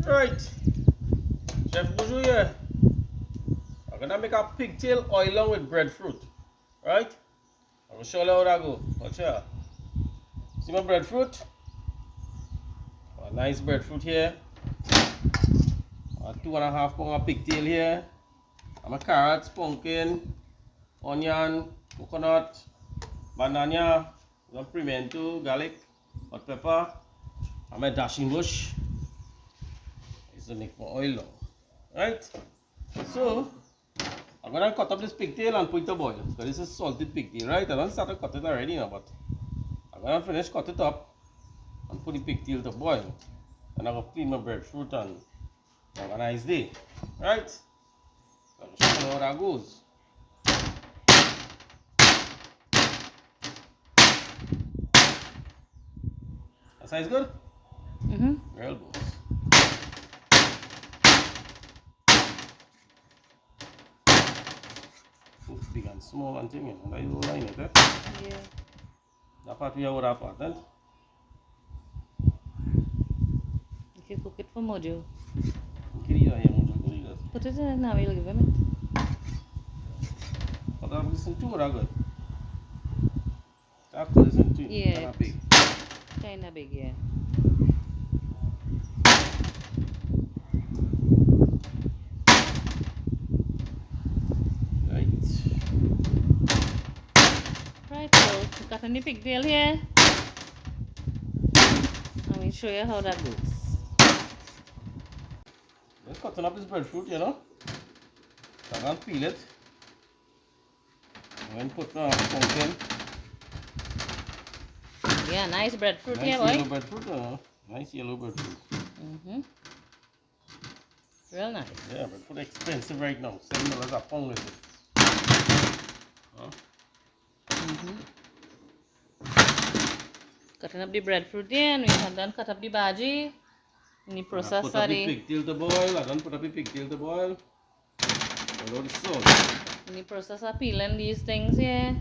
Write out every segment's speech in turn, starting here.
Right, Chef Buju here. I'm gonna make a pigtail oil with breadfruit. Right? I'm gonna show you how that go. Watch out. See my breadfruit? A nice breadfruit here. A 2.5 pound of pigtail here. I'm a carrots, pumpkin, onion, coconut, banana, some pimento, garlic, hot pepper. I'm a dashing bush. It's to make my oil now. Right? So I'm gonna cut up this pigtail and put it to boil. Because this is salted pigtail, right? I don't start to cut it already now, but I'm gonna finish cut it up and put the pigtail to boil. And I'm gonna clean my breadfruit and have a nice day. Right? So I'm show you how that goes. That size good? Real good. Big and small and thing, and I don't line it, eh? Yeah. That part we have that part, eh? If you cook it for Mojo, Put put it in it now, you'll give him it. I'm listening to that good. After listening to Yeah. kinda big. Kinda big, yeah. Right. Right, so we got any pigtail here. Let me show you how that goes. Let's cutting up this breadfruit, you know. So I'm gonna peel it. And then put pumpkin. Yeah, nice breadfruit Nice here, yellow boy. breadfruit, nice yellow breadfruit. Real nice. Yeah, breadfruit expensive right now. $7 a pound is it? Huh? Cutting up the breadfruit there, and we have done cut up the bhaji. In the process, Put up the sorry. pigtail to boil. I don't put up the pigtail to boil. Follow the salt. In the process of peeling these things here.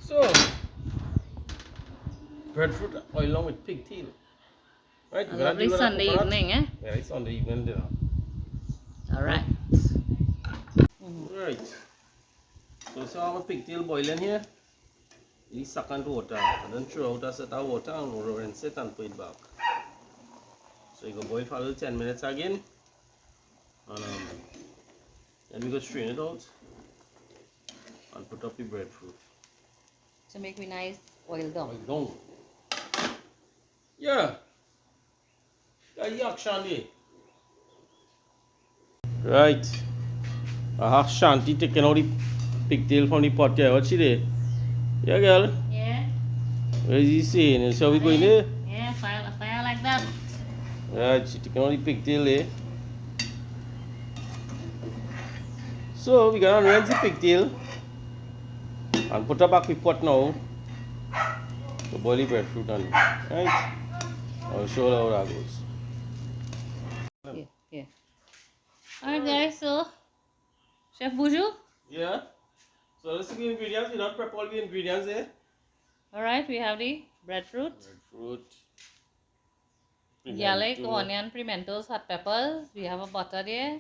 So, breadfruit oil along with pigtail. Right? A we're gonna lovely deal with that Sunday coconut. evening, eh? Yeah, it's Sunday evening dinner. Alright. Right. So I have a pigtail boiling here. You suck into water and then throw out a set of water and rinse it and put it back. So you go boil for a little 10 minutes again. And then we go strain it out and put up the breadfruit. To make me nice oil down. Oil down. Yeah. That's the action there. Right. I have Shanti taking out the pigtail from the pot here. What's she there? Yeah, girl. Yeah. What is he saying? Shall we go in there? Yeah, fire like that. Right, she taking out the pigtail there. So we're gonna rinse the pigtail and put her back in the pot now to boil the breadfruit on it. Right? I'll show you how that goes. Yeah. Alright guys, so Chef Buju. Yeah. So let's see the ingredients. We don't prep all the ingredients there. Alright, we have the breadfruit, Breadfruit. garlic, pimento, onion, pimentos, hot peppers. We have a butter there,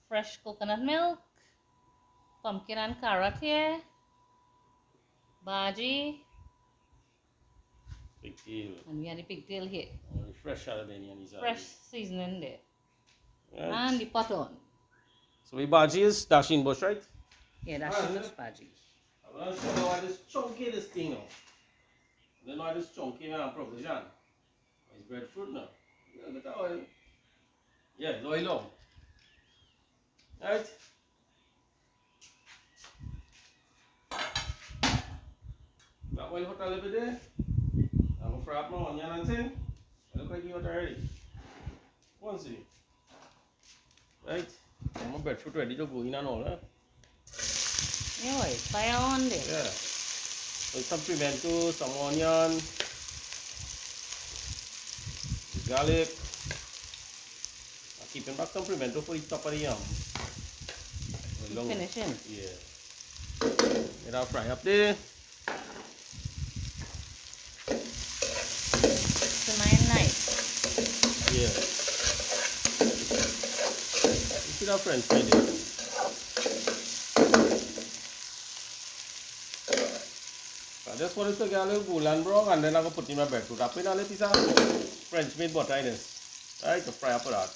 fresh coconut milk, pumpkin and carrot here, bhaji, pigtail. and we have the pigtail here. Fresh jalapenos. Fresh seasoning there. Right. And the pot on. So the bhaji is dashing bush, right? Yeah, that's just bhaji. I'm going to show you how this chunky this thing now. Then why this chunky and provision. It's breadfruit now. A little bit of oil. Yeah, it's oil now. Right? That oil hot a little bit there. I'm going to fry up my onion and thing. It look like you hot already. One see. Right? So my breadfruit ready to go in and all, huh? Yeah, boy, fire on there. Yeah. With some pimento, some onion, garlic. I'm keeping back some pimento for the top of the yam. Finishing. Yeah. Get our fry up there. of French fry there. I just want it to get a little golden brown and then I'm going to put in my breadfruit. I put a little piece of French made butter in this, right, to fry up with that.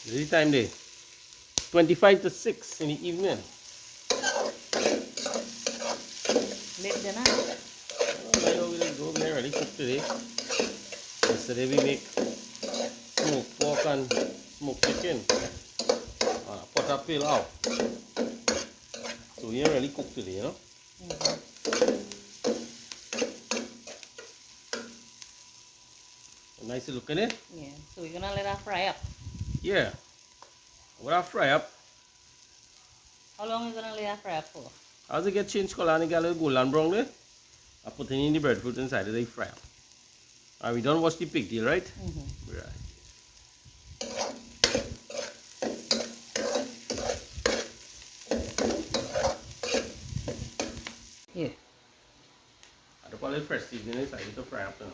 This is the time there, 25 to 6 in the evening. Late dinner. We already cooked today. Yesterday we make smoked pork and smoked chicken. Put a pill out. So we already cooked today, you know. Nice look in it. Yeah. So we're gonna let that fry up. Yeah. We're gonna fry up. How long are you gonna let that fry up for? As it get changed color and it get a little golden brown there, I put in the breadfruit inside it, they fry up. And we don't wash the pigtail, right? Right. Yeah. I put a little fresh seasoning inside it to fry up now.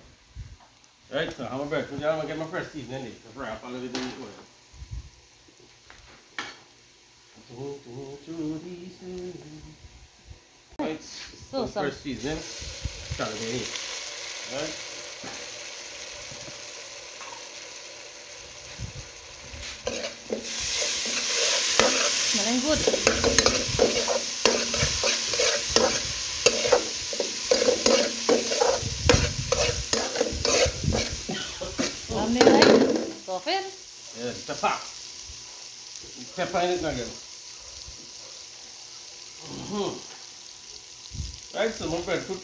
Right, so I have my breadfruit now, I'm gonna get my fresh seasoning in it to fry up a little bit in the oil. Right, So fresh seasoning, start it in here. Right. Smelling good. Stop it. Yeah, pepper. Pepper in it now again. Right, so my breadfruit.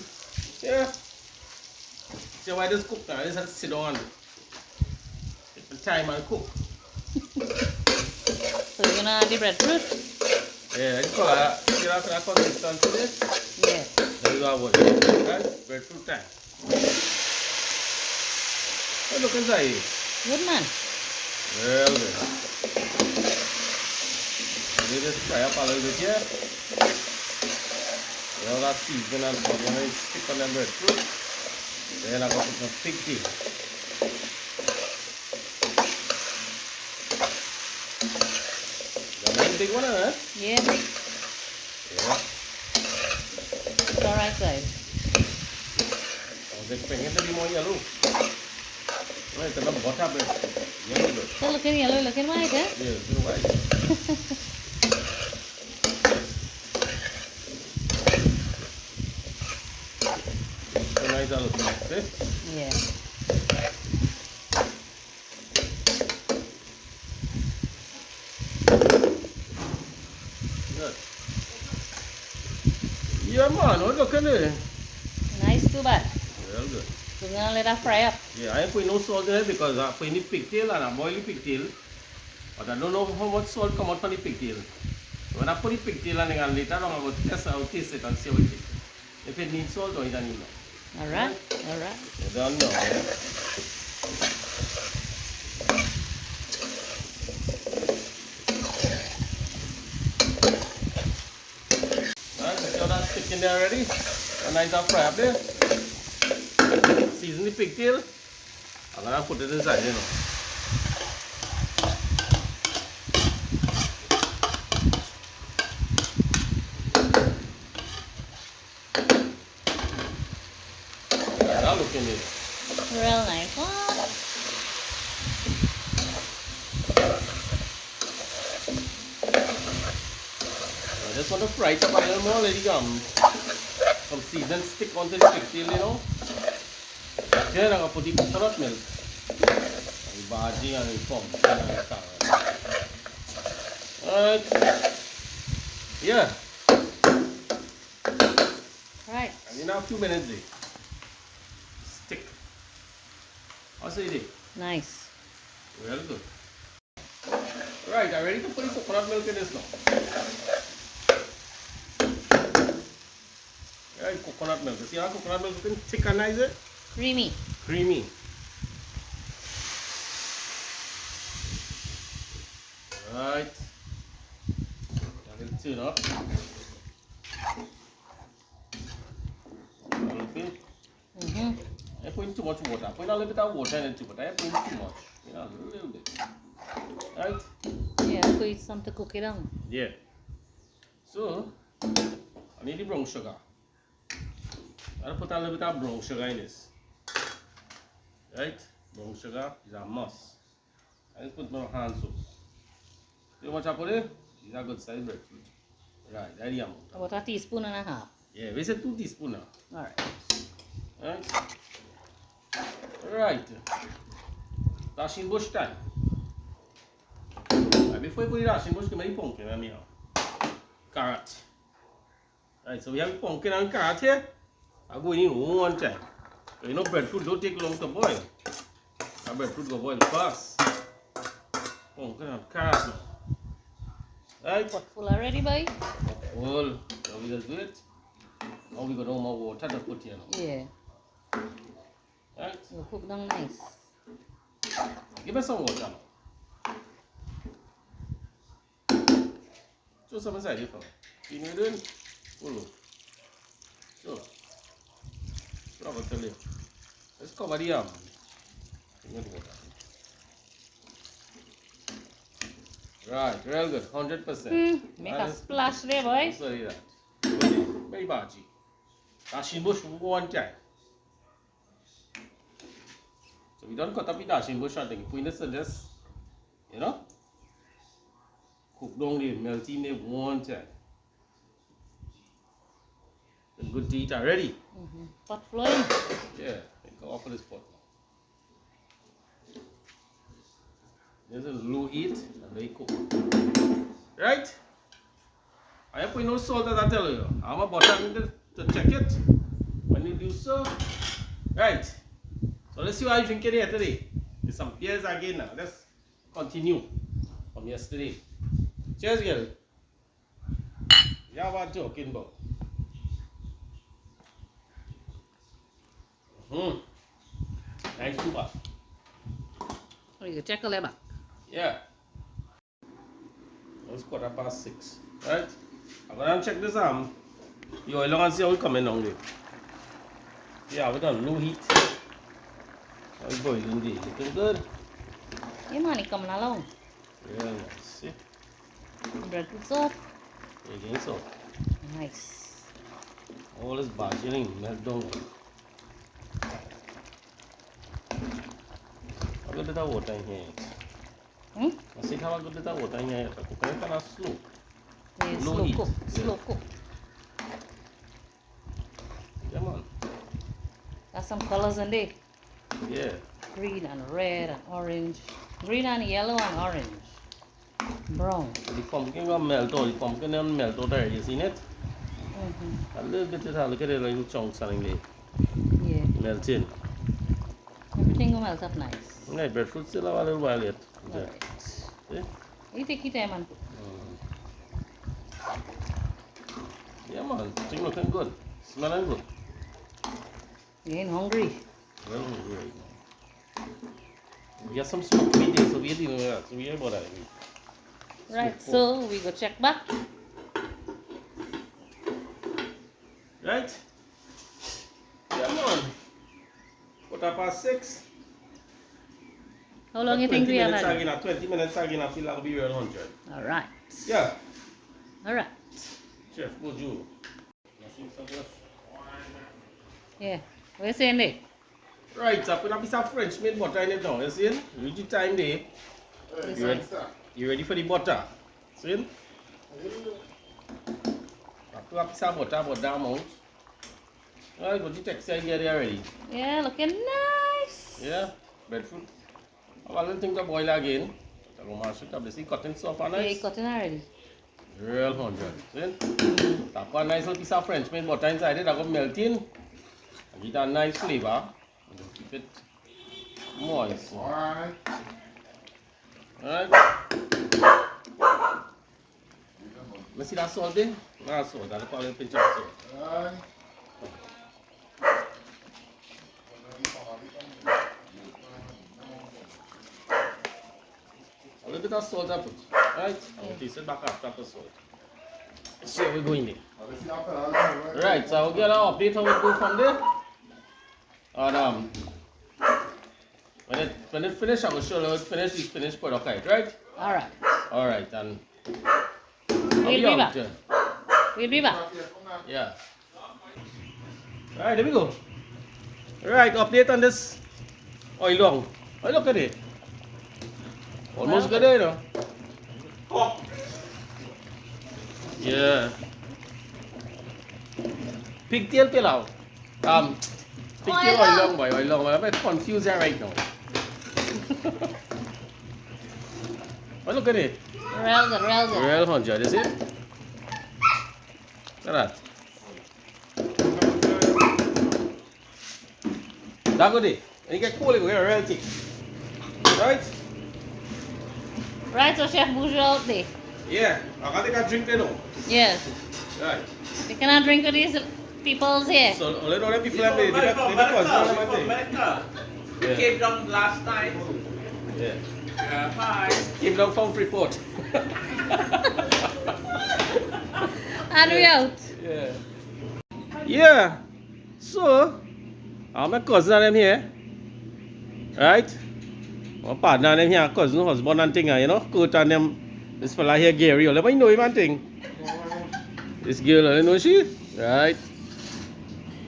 Yeah. See why this cook now? I just have to sit down and take the time and cook. So you're gonna add the breadfruit? Yeah, I just call that. See that consistency there? Yeah. There you go, boy. Right, breadfruit time. Hey, look inside here. Good man. Real good. Let me just fry up a little bit here. All that season and stuff, you know, stick on the breadfruit. Then I'm going to put some pigtail. Got a nice big one, huh? Yeah. Yeah. It's alright, guys. I was expecting it to be more yellow. No, it's not butter bread. Yellow bread. So looking yellow, looking white, eh? Yeah, it's a little white. Nice look, see? Yeah. Good. Yeah, man, look at it. Nice, too bad. Real good. So we're gonna let that fry up. Yeah, I ain't put no salt in it because I put in the pigtail and I boil the pigtail. But I don't know how much salt come out from the pigtail. When I put the pigtail and then later on, I'm going to test out, taste it and see how it is. If it needs salt or it doesn't need no. Alright, alright. You don't know, yeah? Alright, so see how that's sticking there already? And nice and fry up there. Season the pigtail. I'm going to put it inside, you know. Looking it. Real nice one. I just want to fry it up a little more, let it some season stick onto the pigtail, you know. Then I'm going to put the coconut milk. And bhaji and the pumpkin and carrot. Alright. Yeah. Right. And in a few minutes there. Stick. How's it? Nice. Well good. Right, I'm ready to put the coconut milk in this now. Right, coconut milk. See how coconut milk can thickenize it? Creamy. Creamy. Right. A little turn up. A little bit. I put in too much water. I put in a little bit of water in it too, but I put in too much. You know, a little bit. Right? Yeah, put some to cook it down. Yeah. So, I need the brown sugar. I'll put a little bit of brown sugar in this. Right? Brown sugar is a must. I just put my hands up. See how much I put in? It's a good size breadfruit. Right, that's the amount. About a teaspoon and a half. Yeah, we said 2 teaspoons now. Alright. Right? Right. Dashing bush time. Right, before you put the dashing bush, give me the pumpkin and me carrot. Right, so we have the pumpkin and carrot here. I go in one time. So you know breadfruit don't take long to boil. Our breadfruit go boil fast. Pumpkin and carrot now. Right? Pot full already, boy? Full. So we just do it. Now we got no more water to put here now. Yeah. Right? You cook down nice. Give us some water now. Show some inside here for me. See what you're doing? Follow. So. So I'm going to tell you. Let's cover the arm. Water. Right, real good, 100%. Make a splash there, boy. Sorry that. Very baji. Dashing bush one time. So we don't cut up the dashing bush and thing. Put in the just, you know, cook down the melting the one time. Then good to eat already. Pot flowing. Yeah, go off of this pot. There's a low heat and they cook. Right? I put no salt as I tell you. I'm a butter to check it. When you do so. Right. So let's see how you drink it here today. With some beers again now. Let's continue from yesterday. Cheers, girl. Yeah, what joking about? Nice super. Oh, you check a lever. Yeah. It's 6:15. Right? I'm gonna check this the oil and see how it coming down there. Yeah, we done low heat. How it's boiling there. Looking good. Yeah, man, it coming along. Yeah, nice. See? Breadfruit soft. Again so. Nice. All is bargaining, melt down. A little bit of water in here. I said have a good bit of water in here. The coconut kind of slow. Yeah, Low slow heat. cook. Yeah. Slow cook. Yeah, man. Got some colors in there. Yeah. Green and red and orange. Green and yellow and orange. Brown. So the pumpkin gonna melt out. The pumpkin done melt out already. You seen it? A little bit of look at the little chunks running there. Yeah. Melting. Everything will melt up nice. Yeah, breadfruit still have a little while yet. Yeah. Alright. See? You take your time, man. Yeah, man. Thing looking good. Smelling good. You ain't hungry. Well, right now. We have some smoked meat here, so we didn't know that. So we hear about that. Right, so we go check back. Right? Yeah, man. 6:15. How long you think we have had? 20 minutes again, I feel like I'll be around 100. Alright. Yeah. Alright. Chef Buju. Yeah. What you saying there? Right, so I put a piece of French made butter in it now, you see? Reach the time there. You ready for the butter? See? I put a piece of butter about that amount. Alright, got the texture here already. Yeah, looking nice. Yeah, breadfruit. I have a little thing to boil again. I'm going to mash it up. You see, cutting soft and Yeah, nice. you cutting already. Real 100. See? Tap a nice little piece of French made butter inside it. I'm going to melt in. And get a nice flavor. And just keep it moist. Alright. Let's see that salt in? Not salt. I'll call it a pinch of salt. A little bit of salt I put. Right? I'm going to taste it back after the salt. Let's see how we go in there. Right, so I'll get an update how we go from there. And when it finish, I will show you how it finish. It's finished product, right? Alright. Alright, and We'll be back. We'll be back. Yeah. Alright, there we go. Alright, update on this oil long. Oh, look at it. Almost good, you know. Yeah. Pigtail pilau. Pigtail oil long, boy, oil long. I'm confused right now. Oh, look at it. Real good, real good. Real hunter, is it? Look at that. That good, and you get cool, you get a real thick. Right? Right, so Chef Buju out there. Yeah, I gotta take a drink there now. Yes. Right. We cannot drink with these people's here. So, only know them people have the cousin. We came down last night. Yeah. Hi. Came down from Freeport. And we out. Yeah. Yeah. So, my cousin and them here. Right? My partner and them here, cousin, husband and thing, you know. Coach and them. This fella here, Gary. You know him and thing. This girl, you know she? Right.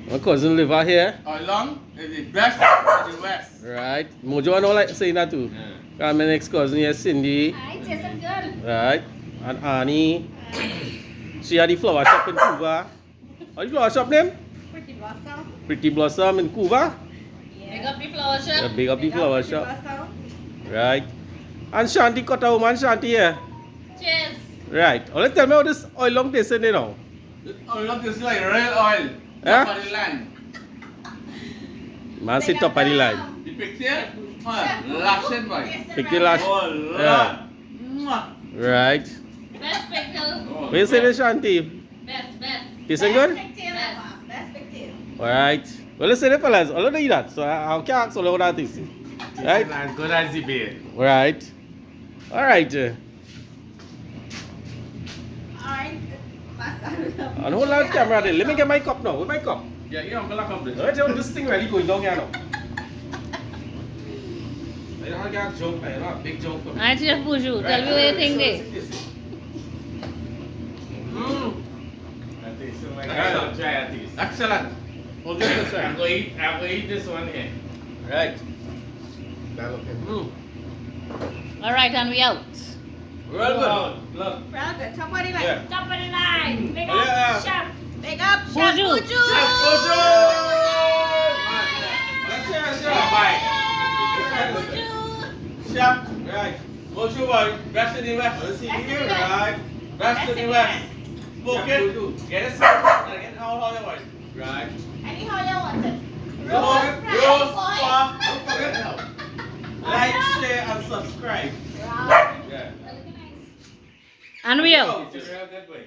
My cousin live out here. How long is the best in the west? Right. Mojo and all like saying that too. Yeah. And my next cousin here, Cindy. Hi, Jason, good. Right. And Annie. She had the flower shop in Cuba. What's the flower shop name? Pretty Blossom. Pretty Blossom in Cuba. Big up the flower shop. Yeah, big up the flower shop. Right. And Shanti cut a woman, Shanti here. Cheers. Right. Oh, let's tell me how this oil long tastes in there now. Oh, look, this is like real oil. Huh? Top of the line. Man sit top of the line. The pigtail? Lashing boy. Pick the lash. Oh, Yeah. Lord. Right. Best pickle. Oh, What you say there, Shanti? Best, best. Tasting good? Best pickle. Alright. Well, let's say the fellas. All of them eat that. So I can't ask all of that is. Right? As good as the beer. Right. Alright. Alright. And hold on camera there. Let me get my cup now. Where's my cup? Yeah, you don't lock up this. Alright, this thing really going down here now. I don't get a joke, man. Not a big joke. Alright, Chef Buju, tell me what you think there. Excellent. Try at least. Excellent. Hold this way. I'm going to eat this one here. Right. Alright, and we out. Real good. Look. Real good. Top of the line. Yeah. Top of the line. Big up, Yeah. Chef. Big up, Chef Buju. Buju. Chef Buju! Bye. Chef Buju. Chef, Right. what's your boy? Best in the west. Let's see That's here. the best. Right. Best in the west. Smoke Chef it. Buju. Get it started. Get all you want. Right. Anyhow you want it. Roast, Roast, roast, Like, share, and subscribe. Right. Yeah. And we out. It's a real good way.